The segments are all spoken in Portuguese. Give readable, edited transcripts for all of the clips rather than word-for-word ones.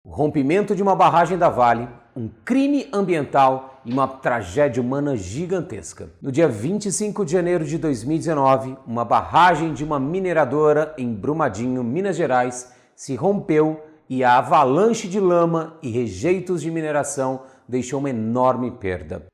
O rompimento de uma barragem da Vale, um crime ambiental e uma tragédia humana gigantesca. No dia 25 de janeiro de 2019, uma barragem de uma mineradora em Brumadinho, Minas Gerais, se rompeu e a avalanche de lama e rejeitos de mineração deixou uma enorme perda.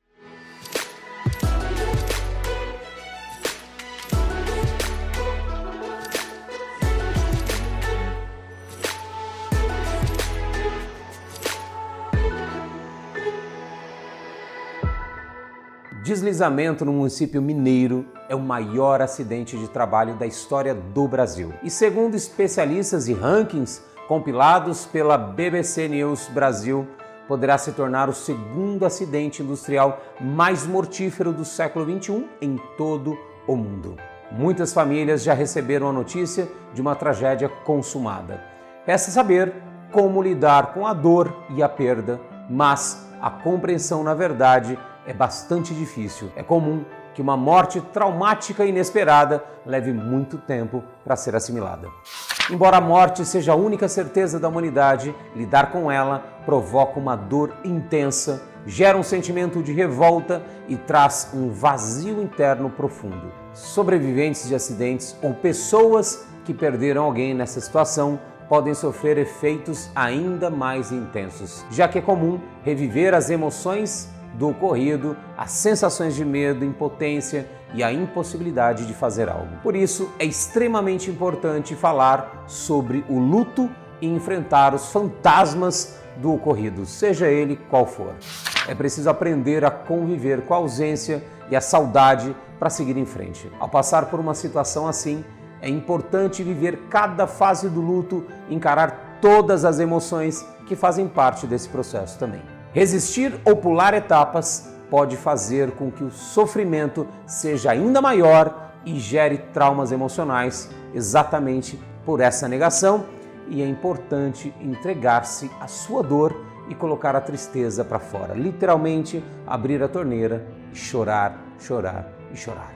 Deslizamento no município mineiro é o maior acidente de trabalho da história do Brasil. E segundo especialistas e rankings compilados pela BBC News Brasil, poderá se tornar o segundo acidente industrial mais mortífero do século XXI em todo o mundo. Muitas famílias já receberam a notícia de uma tragédia consumada. Resta saber como lidar com a dor e a perda, mas a compreensão, na verdade, é bastante difícil. É comum que uma morte traumática e inesperada leve muito tempo para ser assimilada. Embora a morte seja a única certeza da humanidade, lidar com ela provoca uma dor intensa, gera um sentimento de revolta e traz um vazio interno profundo. Sobreviventes de acidentes ou pessoas que perderam alguém nessa situação podem sofrer efeitos ainda mais intensos, já que é comum reviver as emoções do ocorrido, as sensações de medo, impotência e a impossibilidade de fazer algo. Por isso, é extremamente importante falar sobre o luto e enfrentar os fantasmas do ocorrido, seja ele qual for. É preciso aprender a conviver com a ausência e a saudade para seguir em frente. Ao passar por uma situação assim, é importante viver cada fase do luto, encarar todas as emoções que fazem parte desse processo também. Resistir ou pular etapas pode fazer com que o sofrimento seja ainda maior e gere traumas emocionais exatamente por essa negação, e é importante entregar-se à sua dor e colocar a tristeza para fora. Literalmente, abrir a torneira e chorar, chorar e chorar.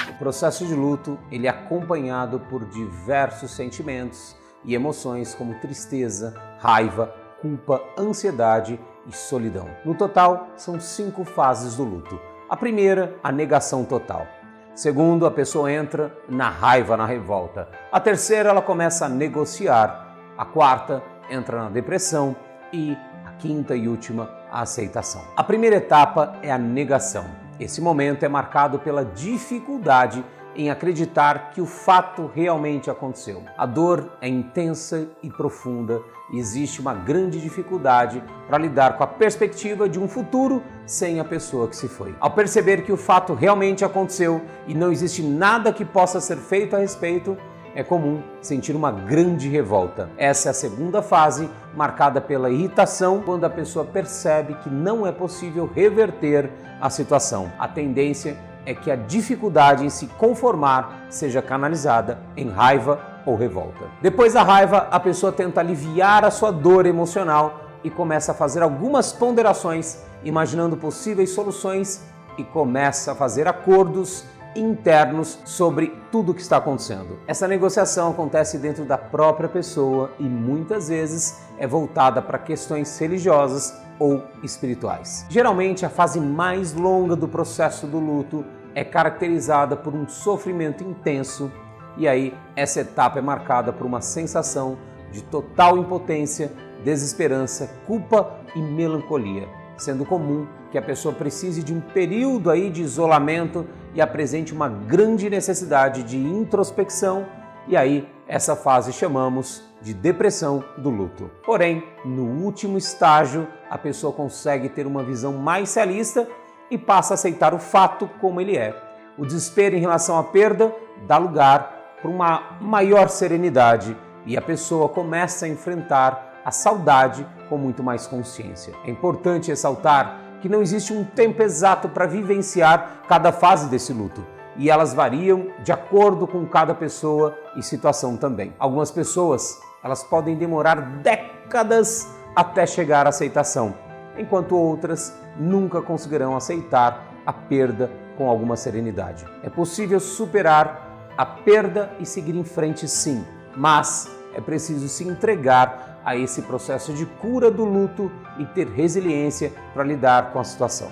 O processo de luto ele é acompanhado por diversos sentimentos e emoções como tristeza, raiva, culpa, ansiedade e solidão. No total, são 5 fases do luto. A primeira, a negação total. Segundo, a pessoa entra na raiva, na revolta. A terceira, ela começa a negociar. A quarta, entra na depressão. E a quinta e última, a aceitação. A primeira etapa é a negação. Esse momento é marcado pela dificuldade em acreditar que o fato realmente aconteceu. A dor é intensa e profunda e existe uma grande dificuldade para lidar com a perspectiva de um futuro sem a pessoa que se foi. Ao perceber que o fato realmente aconteceu e não existe nada que possa ser feito a respeito, é comum sentir uma grande revolta. Essa é a segunda fase, marcada pela irritação, quando a pessoa percebe que não é possível reverter a situação. A tendência é que a dificuldade em se conformar seja canalizada em raiva ou revolta. Depois da raiva, a pessoa tenta aliviar a sua dor emocional e começa a fazer algumas ponderações, imaginando possíveis soluções e começa a fazer acordos internos sobre tudo o que está acontecendo. Essa negociação acontece dentro da própria pessoa e muitas vezes é voltada para questões religiosas ou espirituais. Geralmente, a fase mais longa do processo do luto é caracterizada por um sofrimento intenso, e aí essa etapa é marcada por uma sensação de total impotência, desesperança, culpa e melancolia, sendo comum que a pessoa precise de um período aí de isolamento e apresente uma grande necessidade de introspecção, e aí essa fase chamamos de depressão do luto. Porém, no último estágio, a pessoa consegue ter uma visão mais realista e passa a aceitar o fato como ele é. O desespero em relação à perda dá lugar para uma maior serenidade e a pessoa começa a enfrentar a saudade com muito mais consciência. É importante ressaltar que não existe um tempo exato para vivenciar cada fase desse luto, e elas variam de acordo com cada pessoa e situação também. Algumas pessoas, elas podem demorar décadas até chegar à aceitação, enquanto outras nunca conseguirão aceitar a perda com alguma serenidade. É possível superar a perda e seguir em frente, sim, mas é preciso se entregar a esse processo de cura do luto e ter resiliência para lidar com a situação.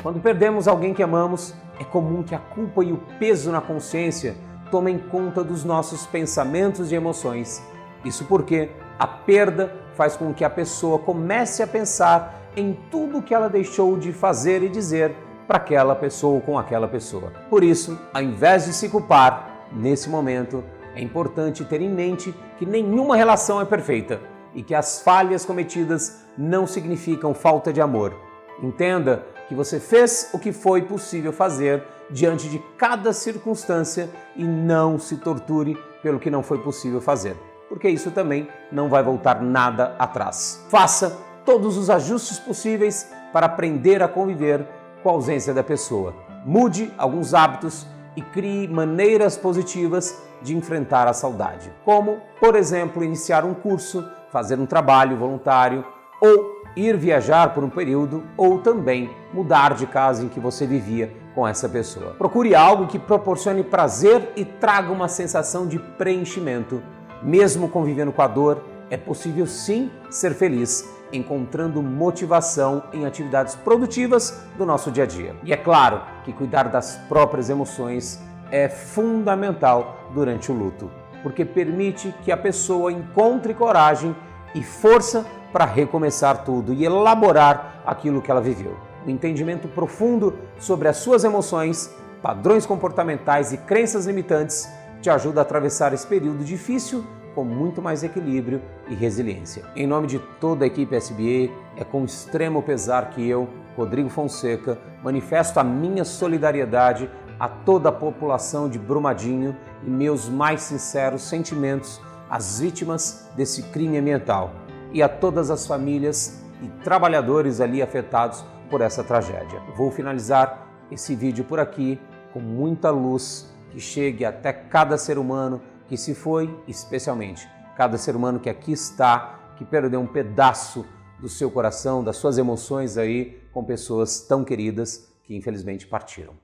Quando perdemos alguém que amamos, é comum que a culpa e o peso na consciência tomem conta dos nossos pensamentos e emoções. Isso porque a perda faz com que a pessoa comece a pensar em tudo que ela deixou de fazer e dizer para aquela pessoa ou com aquela pessoa. Por isso, ao invés de se culpar, nesse momento, é importante ter em mente que nenhuma relação é perfeita e que as falhas cometidas não significam falta de amor. Entenda que você fez o que foi possível fazer diante de cada circunstância e não se torture pelo que não foi possível fazer, porque isso também não vai voltar nada atrás. Faça todos os ajustes possíveis para aprender a conviver com a ausência da pessoa. Mude alguns hábitos e crie maneiras positivas de enfrentar a saudade, como, por exemplo, iniciar um curso, fazer um trabalho voluntário ou ir viajar por um período ou também mudar de casa em que você vivia com essa pessoa. Procure algo que proporcione prazer e traga uma sensação de preenchimento. Mesmo convivendo com a dor, é possível sim ser feliz, encontrando motivação em atividades produtivas do nosso dia a dia. E é claro que cuidar das próprias emoções é fundamental durante o luto, porque permite que a pessoa encontre coragem e força para recomeçar tudo e elaborar aquilo que ela viveu. O entendimento profundo sobre as suas emoções, padrões comportamentais e crenças limitantes te ajuda a atravessar esse período difícil com muito mais equilíbrio e resiliência. Em nome de toda a equipe SBA, é com extremo pesar que eu, Rodrigo Fonseca, manifesto a minha solidariedade a toda a população de Brumadinho e meus mais sinceros sentimentos às vítimas desse crime ambiental e a todas as famílias e trabalhadores ali afetados por essa tragédia. Vou finalizar esse vídeo por aqui com muita luz que chegue até cada ser humano que se foi, especialmente cada ser humano que aqui está, que perdeu um pedaço do seu coração, das suas emoções aí com pessoas tão queridas que infelizmente partiram.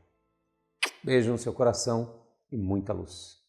Beijo no seu coração e muita luz.